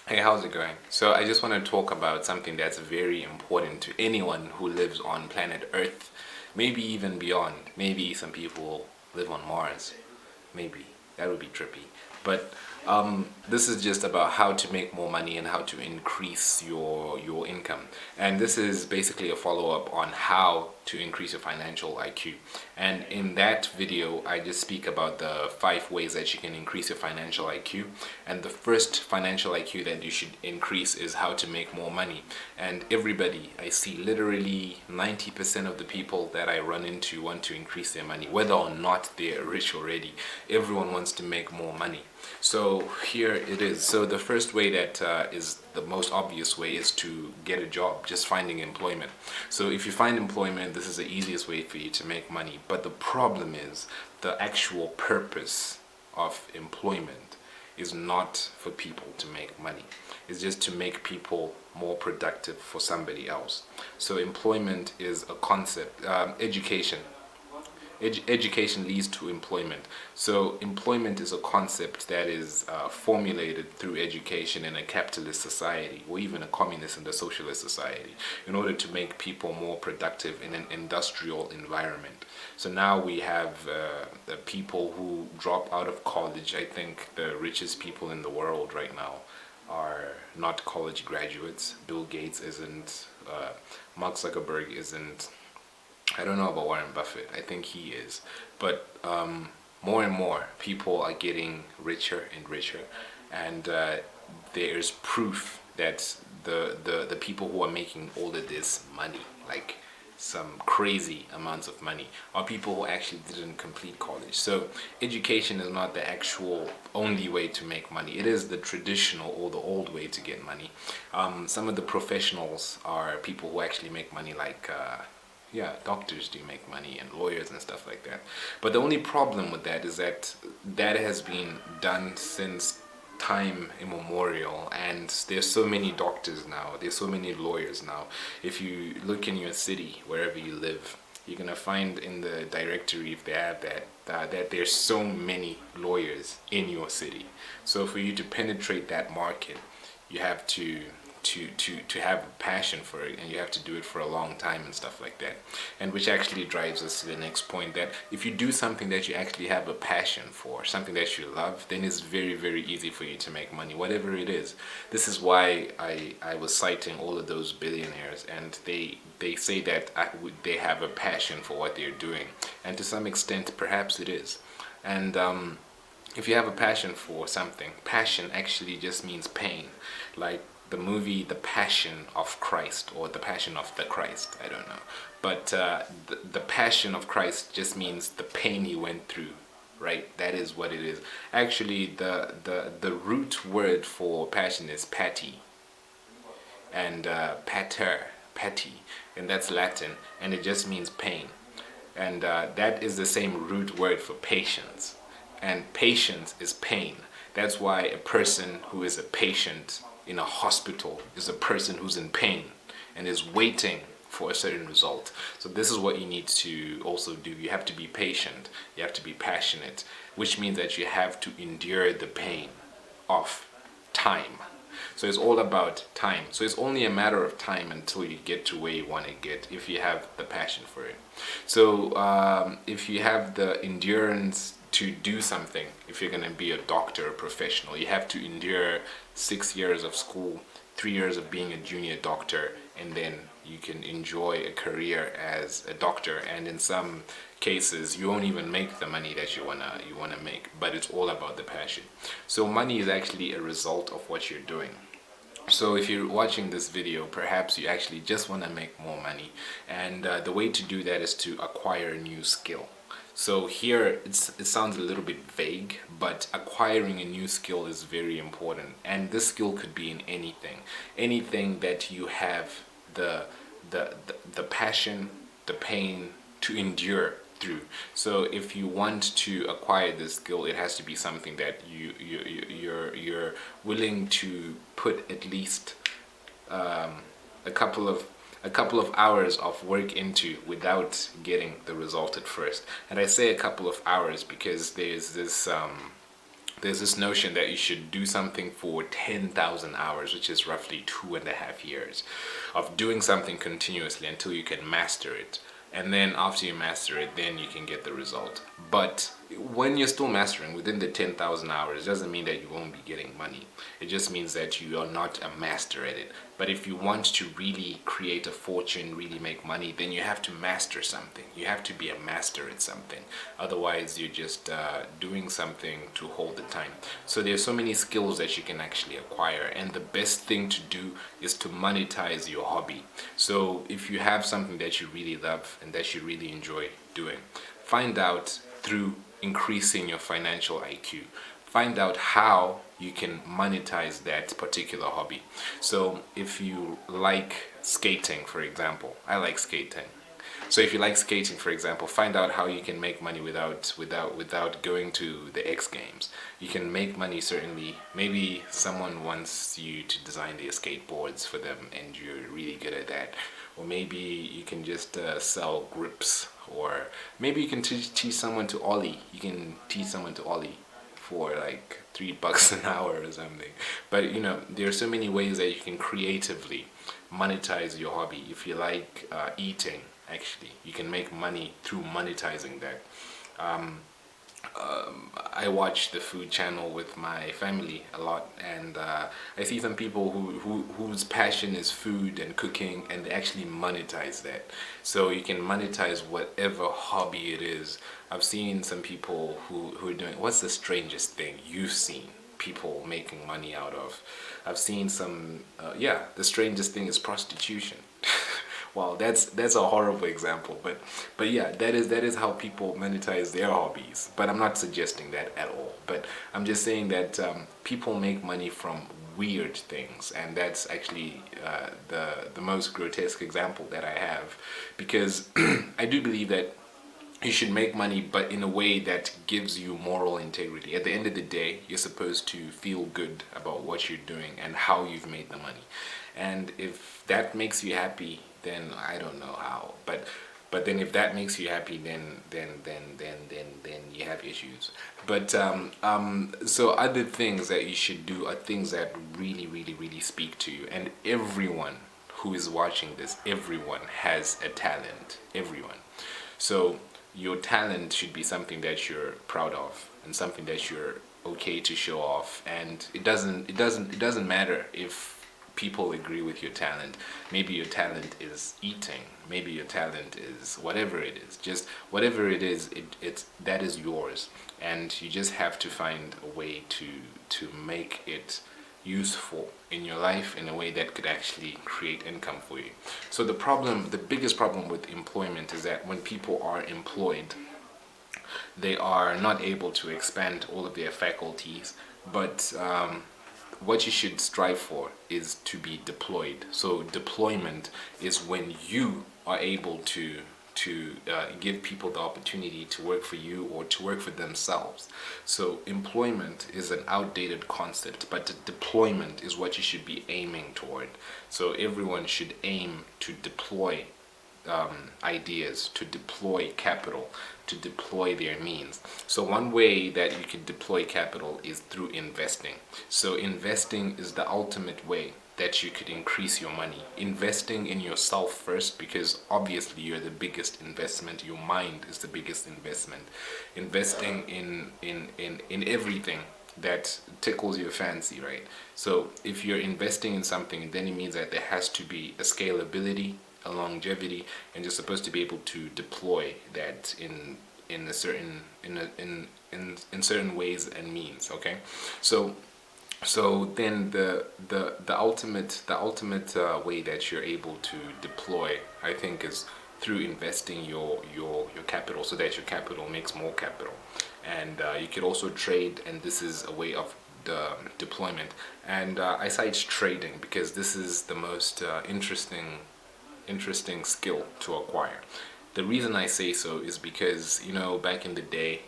Hey, how's it going? So, I just want to talk about something that's very important to anyone who lives on planet Earth, maybe even beyond. Maybe some people live on Mars. Maybe. That would be trippy. But this is just about how to make more money and how to increase your income. And this is basically a follow-up on how to increase your financial IQ. And in that video, I just speak about the 5 ways that you can increase your financial IQ. And the first financial IQ that you should increase is how to make more money. And everybody, I see literally 90% of the people that I run into want to increase their money, whether or not they're rich already. Everyone wants to make more money. So here it is. So the first way that is the most obvious way is to get a job, just finding employment. So if you find employment, this is the easiest way for you to make money. But the problem is the actual purpose of employment is not for people to make money. It's just to make people more productive for somebody else. So employment is a concept. Education leads to employment. So employment is a concept that is formulated through education in a capitalist society, or even a communist and a socialist society, in order to make people more productive in an industrial environment. So now we have the people who drop out of college. I think the richest people in the world right now are not college graduates. Bill Gates isn't. Mark Zuckerberg isn't. I don't know about Warren Buffett. I think he is. But more and more people are getting richer and richer. And there's proof that the people who are making all of this money, like some crazy amounts of money, are people who actually didn't complete college. So education is not the actual only way to make money. It is the traditional or the old way to get money. Some of the professionals are people who actually make money, like yeah, doctors do make money and lawyers and stuff like that. But the only problem with that is that that has been done since time immemorial, and there's so many doctors now, there's so many lawyers now. If you look in your city, wherever you live, you're gonna find in the directory, if they have that, that there's so many lawyers in your city. So for you to penetrate that market, you have to have a passion for it, and you have to do it for a long time and stuff like that. And which actually drives us to the next point, that if you do something that you actually have a passion for, something that you love, then it's very, very easy for you to make money, whatever it is. This is why I was citing all of those billionaires, and they say that they have a passion for what they're doing, and to some extent perhaps it is. And if you have a passion for something, passion actually just means pain. Like the movie The Passion of Christ, or The Passion of the Christ, I don't know. But the Passion of Christ just means the pain he went through, right? That is what it is. Actually, the root word for passion is pati, and pater, pati, and that's Latin, and it just means pain. And that is the same root word for patience. And patience is pain. That's why a person who is a patient in a hospital is a person who's in pain and is waiting for a certain result. So this is what you need to also do. You have to be patient. You have to be passionate, which means that you have to endure the pain of time. So it's all about time. So it's only a matter of time until you get to where you want to get, if you have the passion for it. So if you have the endurance to do something, if you're going to be a doctor or professional, you have to endure 6 years of school, 3 years of being a junior doctor, and then you can enjoy a career as a doctor. And in some cases, you won't even make the money that you wanna make. But it's all about the passion. So money is actually a result of what you're doing. So if you're watching this video, perhaps you actually just want to make more money, and the way to do that is to acquire a new skill. So here it sounds a little bit vague, but acquiring a new skill is very important, and this skill could be in anything that you have the passion, the pain to endure through. So if you want to acquire this skill, it has to be something that you're willing to put at least a couple of hours of work into without getting the result at first. And I say a couple of hours because there's this there's this notion that you should do something for 10,000 hours, which is roughly 2.5 years of doing something continuously until you can master it. And then after you master it, then you can get the result. But when you're still mastering within the 10,000 hours, doesn't mean that you won't be getting money. It just means that you are not a master at it. But if you want to really create a fortune, really make money, then you have to master something. You have to be a master at something. Otherwise, you're just doing something to hold the time. So there's so many skills that you can actually acquire. And the best thing to do is to monetize your hobby. So if you have something that you really love and that you really enjoy doing, find out through increasing your financial IQ. Find out how you can monetize that particular hobby. So if you like skating, for example, I like skating. So if you like skating, for example, find out how you can make money without going to the X Games. You can make money certainly. Maybe someone wants you to design their skateboards for them and you're really good at that. Or maybe you can just sell grips. Or maybe you can teach someone to ollie. You can teach someone to ollie for like $3 an hour or something. But there are so many ways that you can creatively monetize your hobby. If you like eating, actually, you can make money through monetizing that. I watch the food channel with my family a lot, and I see some people whose passion is food and cooking, and they actually monetize that. So you can monetize whatever hobby it is. I've seen some people who are doing, what's the strangest thing you've seen people making money out of? I've seen some, the strangest thing is prostitution. Well, that's a horrible example, but yeah, that is how people monetize their hobbies. But I'm not suggesting that at all. But I'm just saying that people make money from weird things, and that's actually the most grotesque example that I have, because I do believe that you should make money, but in a way that gives you moral integrity. At the end of the day, you're supposed to feel good about what you're doing and how you've made the money. And if that makes you happy, then I don't know how. But then if that makes you happy, then you have issues. But so other things that you should do are things that really speak to you. And everyone who is watching this, everyone has a talent. Everyone. So your talent should be something that you're proud of and something that you're okay to show off. And it doesn't matter if people agree with your talent. Maybe your talent is eating. Maybe your talent is whatever it is. Just whatever it is, that is yours, and you just have to find a way to make it useful in your life in a way that could actually create income for you. So the biggest problem with employment is that when people are employed, they are not able to expand all of their faculties, but what you should strive for is to be deployed. So deployment is when you are able to give people the opportunity to work for you or to work for themselves. So employment is an outdated concept, but deployment is what you should be aiming toward. So everyone should aim to deploy ideas, to deploy capital, to deploy their means. So one way that you can deploy capital is through investing. So investing is the ultimate way that you could increase your money. Investing in yourself first, because obviously you're the biggest investment. Your mind is the biggest investment. Investing in everything that tickles your fancy, right? So if you're investing in something, then it means that there has to be a scalability, a longevity, and you're supposed to be able to deploy that in certain ways and means. Okay, so then the ultimate way that you're able to deploy, I think, is through investing your capital, so that your capital makes more capital. And you could also trade, and this is a way of the deployment. And I cite trading because this is the most interesting skill to acquire. The reason I say so is because, back in the day,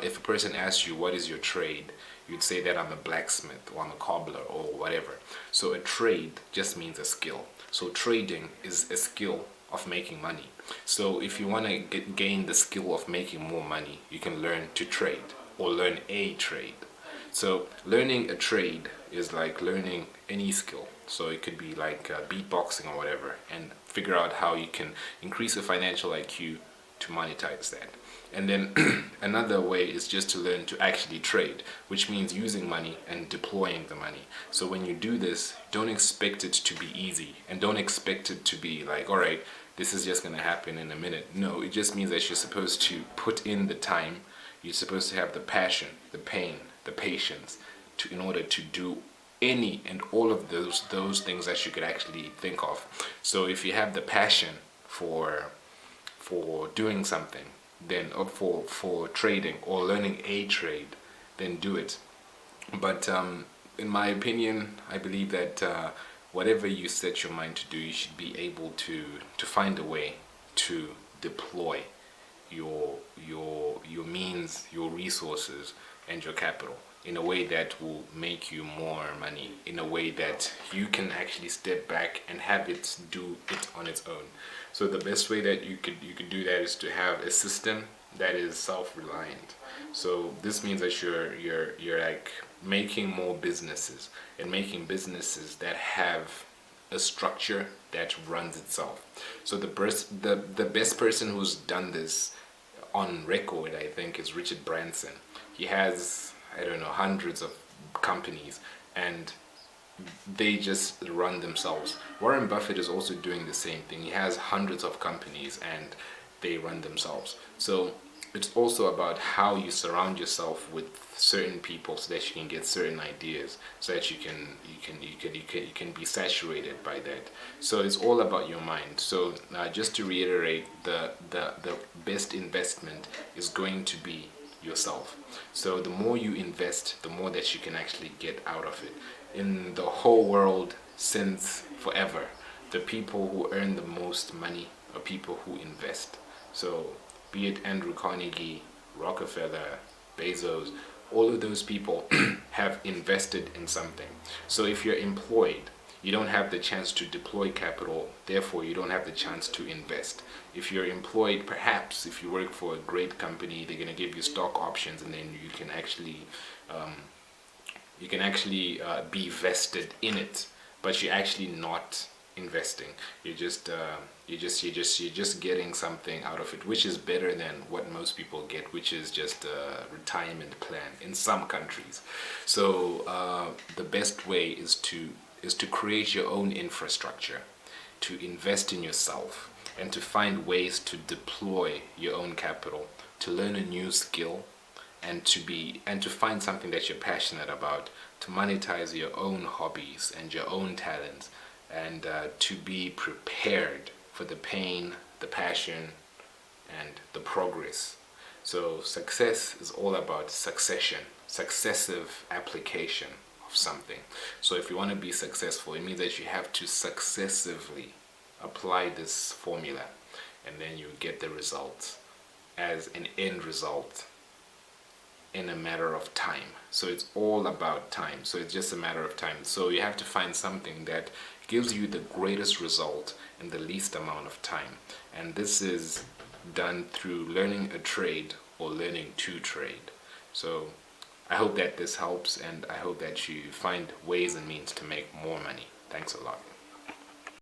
if a person asked you what is your trade, you'd say that I'm a blacksmith or I'm a cobbler or whatever. So a trade just means a skill. So trading is a skill of making money. So if you want to gain the skill of making more money, you can learn to trade or learn a trade. So learning a trade is like learning any skill. So it could be like beatboxing or whatever, and figure out how you can increase your financial IQ to monetize that. And then another way is just to learn to actually trade, which means using money and deploying the money. So when you do this, don't expect it to be easy, and don't expect it to be like, all right, this is just going to happen in a minute. No, it just means that you're supposed to put in the time. You're supposed to have the passion, the pain, the patience in order to do any and all of those things that you could actually think of. So if you have the passion for doing something, then or for trading or learning a trade, then do it. But in my opinion, I believe that whatever you set your mind to do, you should be able to find a way to deploy your means, your resources, and your capital in a way that will make you more money, in a way that you can actually step back and have it do it on its own. So the best way that you could do that is to have a system that is self-reliant. So this means that you're like making more businesses, and making businesses that have a structure that runs itself. So the best person who's done this on record, I think, is Richard Branson. He has, I don't know, hundreds of companies, and they just run themselves. Warren Buffett is also doing the same thing. He has hundreds of companies and they run themselves. So it's also about how you surround yourself with certain people so that you can get certain ideas, so that you can be saturated by that. So it's all about your mind. So just to reiterate, the best investment is going to be yourself. So the more you invest, the more that you can actually get out of it. In the whole world since forever, the people who earn the most money are people who invest. So be it Andrew Carnegie, Rockefeller, Bezos, all of those people have invested in something. So if you're employed, you don't have the chance to deploy capital, therefore you don't have the chance to invest. If you're employed, perhaps if you work for a great company, they're going to give you stock options, and then you can actually be vested in it, but you're actually not investing. You're just getting something out of it, which is better than what most people get, which is just a retirement plan in some countries. So the best way is to create your own infrastructure, to invest in yourself, and to find ways to deploy your own capital, to learn a new skill, and to find something that you're passionate about, to monetize your own hobbies and your own talents, and to be prepared for the pain, the passion, and the progress. So success is all about successive application of something. So if you want to be successful, it means that you have to successively apply this formula, and then you get the results as an end result in a matter of time. So it's all about time. So it's just a matter of time. So you have to find something that gives you the greatest result in the least amount of time. And this is done through learning a trade or learning to trade. So I hope that this helps, and I hope that you find ways and means to make more money. Thanks a lot.